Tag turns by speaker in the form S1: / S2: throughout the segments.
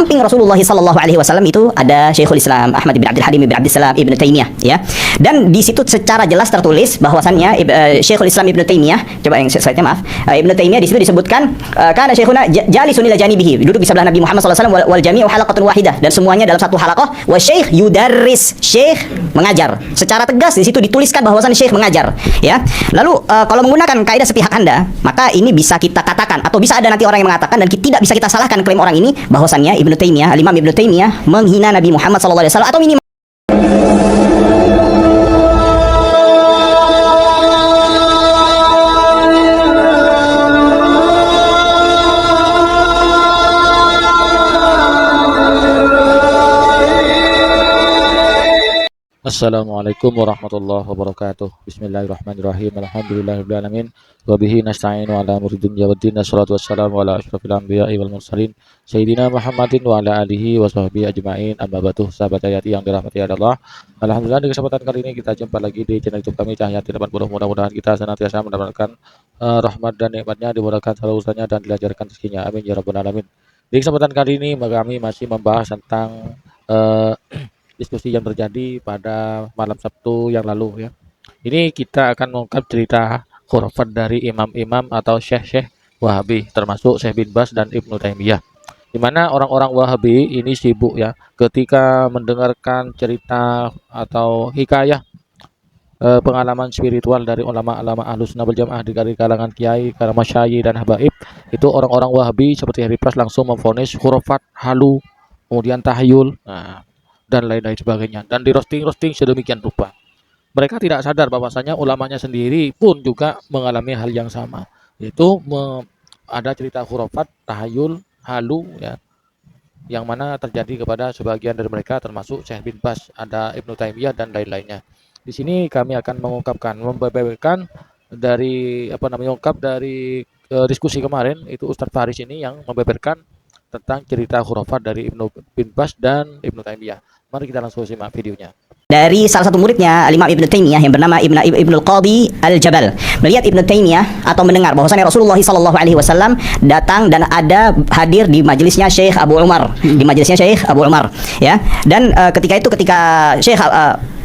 S1: Samping Rasulullah Sallallahu Alaihi Wasallam itu ada Syekhul Islam Ahmad bin Abdul Halim bin Abdul Salam Ibnu Taimiyah, ya. Dan di situ secara jelas tertulis bahwasannya Syekhul Islam Ibnu Taimiyah, coba yang slide-nya maaf, Ibnu Taimiyah di situ disebutkan karena Syekhuna jalisun ila janibihi, duduk di sebelah Nabi Muhammad sallallahu alaihi wasallam, wal jami'u halaqatun wahidah, dan semuanya dalam satu halaqah, wa syekh yudarris, syekh mengajar. Secara tegas di situ dituliskan bahwasan syekh mengajar, ya. Lalu kalau menggunakan kaidah sepihak Anda, maka ini bisa kita katakan atau bisa ada nanti orang yang mengatakan dan tidak bisa kita salahkan klaim orang ini bahwasannya Ibnu Taimiyah, Imam Ibnu Taimiyah menghina Nabi Muhammad sallallahu alaihi wasallam atau minimal
S2: Assalamualaikum warahmatullahi wabarakatuh. Bismillahirrahmanirrahim. Alhamdulillahirabbil alamin. Wa bihi nasta'inu ala umuri dunya waddin. Wassalatu wassalamu ala asyrofil anbiya'i wal mursalin sayyidina Muhammadin wa ala alihi wa sahbihi ajma'in. Amma ba'du, sahabat Hayati yang dirahmati Allah. Alhamdulillah, di kesempatan kali ini kita jumpa lagi di channel YouTube kami Cahaya 80. Mudah-mudahan kita senantiasa mendapatkan rahmat dan nikmatnya, dimudahkan selalu urusannya dan dilancarkan rezekinya. Amin ya rabbal alamin. Di kesempatan kali ini kami masih membahas tentang diskusi yang terjadi pada malam Sabtu yang lalu, ya. Ini kita akan mengungkap cerita khurafat dari imam-imam atau syekh-syekh Wahabi, termasuk Syekh bin Baz dan Ibnu Taimiyah. Di mana orang-orang Wahabi ini sibuk, ya, ketika mendengarkan cerita atau hikayah pengalaman spiritual dari ulama-ulama Ahlus Sunnah wal Jamaah di kalangan kiai, kalangan masyayikh dan habaib. Itu orang-orang Wahabi seperti Harry Pras langsung memvonis khurafat, halu, kemudian tahyul, dan lain-lain sebagainya, dan di roasting sedemikian rupa. Mereka tidak sadar bahwasanya ulamanya sendiri pun juga mengalami hal yang sama, yaitu ada cerita khurafat, tahayul, halu, ya, yang mana terjadi kepada sebagian dari mereka, termasuk Syekh bin Baz, ada Ibnu Taimiyah dan lain-lainnya. Di sini kami akan membeberkan dari mengungkap dari diskusi kemarin, itu Ustadz Faris ini yang membeberkan tentang cerita khurafat dari Ibnu bin Baz dan Ibnu Taimiyah. Mari kita langsung simak videonya.
S1: Dari salah satu muridnya Imam Ibnu Taimiyah yang bernama Ibnul Qadi Al-Jabal, melihat Ibnu Taimiyah atau mendengar bahwasanya Rasulullah Sallallahu Alaihi Wasallam datang dan ada hadir di majelisnya Syekh Abu Umar, ya. Dan ketika Syekh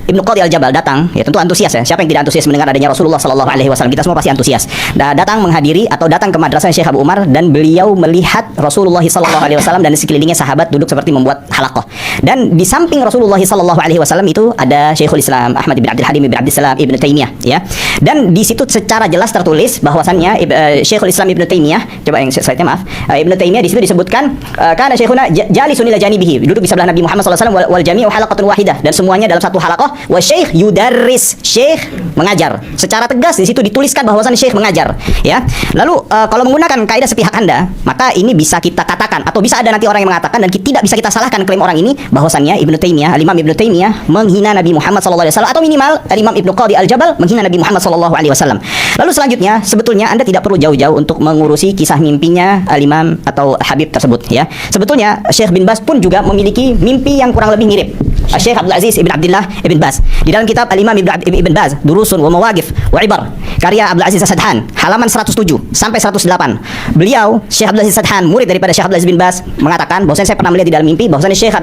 S1: Ibnu Qadi Al-Jabal datang, ya tentu antusias, ya. Siapa yang tidak antusias mendengar adanya Rasulullah Sallallahu Alaihi Wasallam? Kita semua pasti antusias. Datang menghadiri atau datang ke madrasah Syekh Abu Umar, dan beliau melihat Rasulullah Sallallahu Alaihi Wasallam dan di sekelilingnya sahabat duduk seperti membuat halaqah. Dan di samping Rasulullah Sallallahu Alaihi Wasallam itu ada Syekhul Islam Ahmad bin Abdul Halim bin Abdul Salam Ibnu Taimiyah, ya. Dan di situ secara jelas tertulis bahwasannya Syekhul Islam Ibnu Taimiyah, coba yang slide-nya maaf, Ibnu Taimiyah di situ disebutkan karena Syekhuna jalisun ila janibihi, duduk di sebelah Nabi Muhammad sallallahu alaihi wasallam, wal jami'u halaqatun wahidah, dan semuanya dalam satu halaqah, wa syekh yudarris, syekh mengajar. Secara tegas di situ dituliskan bahwasan syekh mengajar, ya. Lalu kalau menggunakan kaidah sepihak Anda, maka ini bisa kita katakan atau bisa ada nanti orang yang mengatakan dan tidak bisa kita salahkan klaim orang ini bahwasannya Ibnu Taimiyah, Imam Ibnu Taimiyah menghina Nabi Muhammad sallallahu alaihi wasallam atau minimal Imam Ibnu Qadi Al-Jabal menghina Nabi Muhammad sallallahu alaihi wasallam. Lalu selanjutnya, sebetulnya Anda tidak perlu jauh-jauh untuk mengurusi kisah mimpinya Al-Imam atau Habib tersebut, ya. Sebetulnya Syekh bin Baz pun juga memiliki mimpi yang kurang lebih mirip. Syekh Abdul Aziz Ibn Abdullah Ibn Baz, di dalam kitab Al-Imam Ibn Baz, Durusun wa Mawaqif wa Ibar, karya Abdul Aziz As-Sadhan, halaman 107 sampai 108. Beliau, Syekh Abdul Aziz As-Sadhan, murid daripada Syekh Abdul Aziz bin Baz, mengatakan bahwasanya saya pernah melihat di dalam mimpi bahwasanya Syekh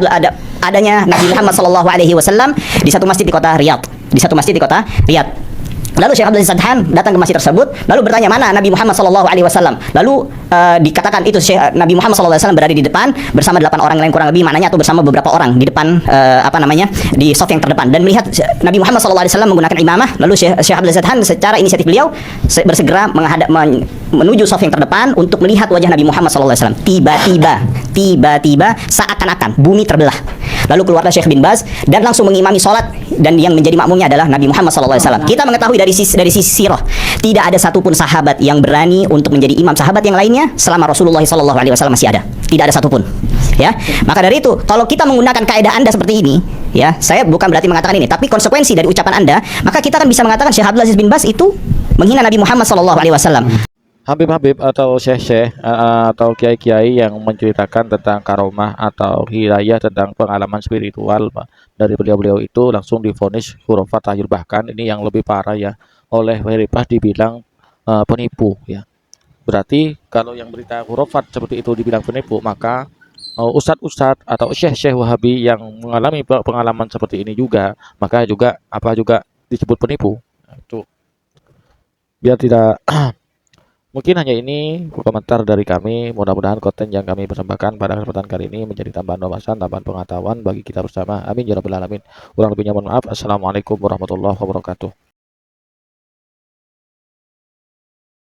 S1: adanya Nabi Muhammad sallallahu alaihi wasallam di satu masjid di kota Riyadh. Lalu Syekh Abdul Aziz Sadhan datang ke masjid tersebut, lalu bertanya, mana Nabi Muhammad sallallahu alaihi wasallam? Lalu dikatakan itu Nabi Muhammad sallallahu alaihi wasallam berada di depan bersama 8 orang lain kurang lebih, maknanya atau bersama beberapa orang di depan di saf yang terdepan, dan melihat Nabi Muhammad sallallahu alaihi wasallam menggunakan imamah. Lalu Syekh Abdul Aziz Sadhan secara inisiatif beliau bersegera menuju saf yang terdepan untuk melihat wajah Nabi Muhammad sallallahu alaihi wasallam. Tiba-tiba seakan-akan bumi terbelah. Lalu keluarlah Syekh bin Baz dan langsung mengimami sholat, dan yang menjadi makmumnya adalah Nabi Muhammad SAW. Kita mengetahui dari sisi sirah, tidak ada satupun sahabat yang berani untuk menjadi imam sahabat yang lainnya selama Rasulullah SAW masih ada. Tidak ada satupun, ya. Maka dari itu, kalau kita menggunakan kaidah Anda seperti ini, ya, saya bukan berarti mengatakan ini, tapi konsekuensi dari ucapan Anda, maka kita akan bisa mengatakan Syekh Abdul Aziz bin Baz itu menghina Nabi Muhammad SAW.
S2: Habib-habib atau syekh-syekh atau kiai-kiai yang menceritakan tentang karomah atau hidayah, tentang pengalaman spiritual dari beliau-beliau itu langsung divonis khurafat, tahyul. Bahkan ini yang lebih parah, ya, oleh Harry Pras dibilang penipu, ya. Berarti kalau yang berita khurafat seperti itu dibilang penipu, maka ustadz-ustadz atau syekh-syekh Wahabi yang mengalami pengalaman seperti ini juga, maka juga disebut penipu. Nah, itu biar tidak mungkin hanya ini komentar dari kami. Mudah-mudahan konten yang kami persembahkan pada kesempatan kali ini menjadi tambahan wawasan, tambahan pengetahuan bagi kita bersama. Amin ya rabbal alamin. Kurang lebihnya mohon maaf. Assalamualaikum warahmatullahi wabarakatuh.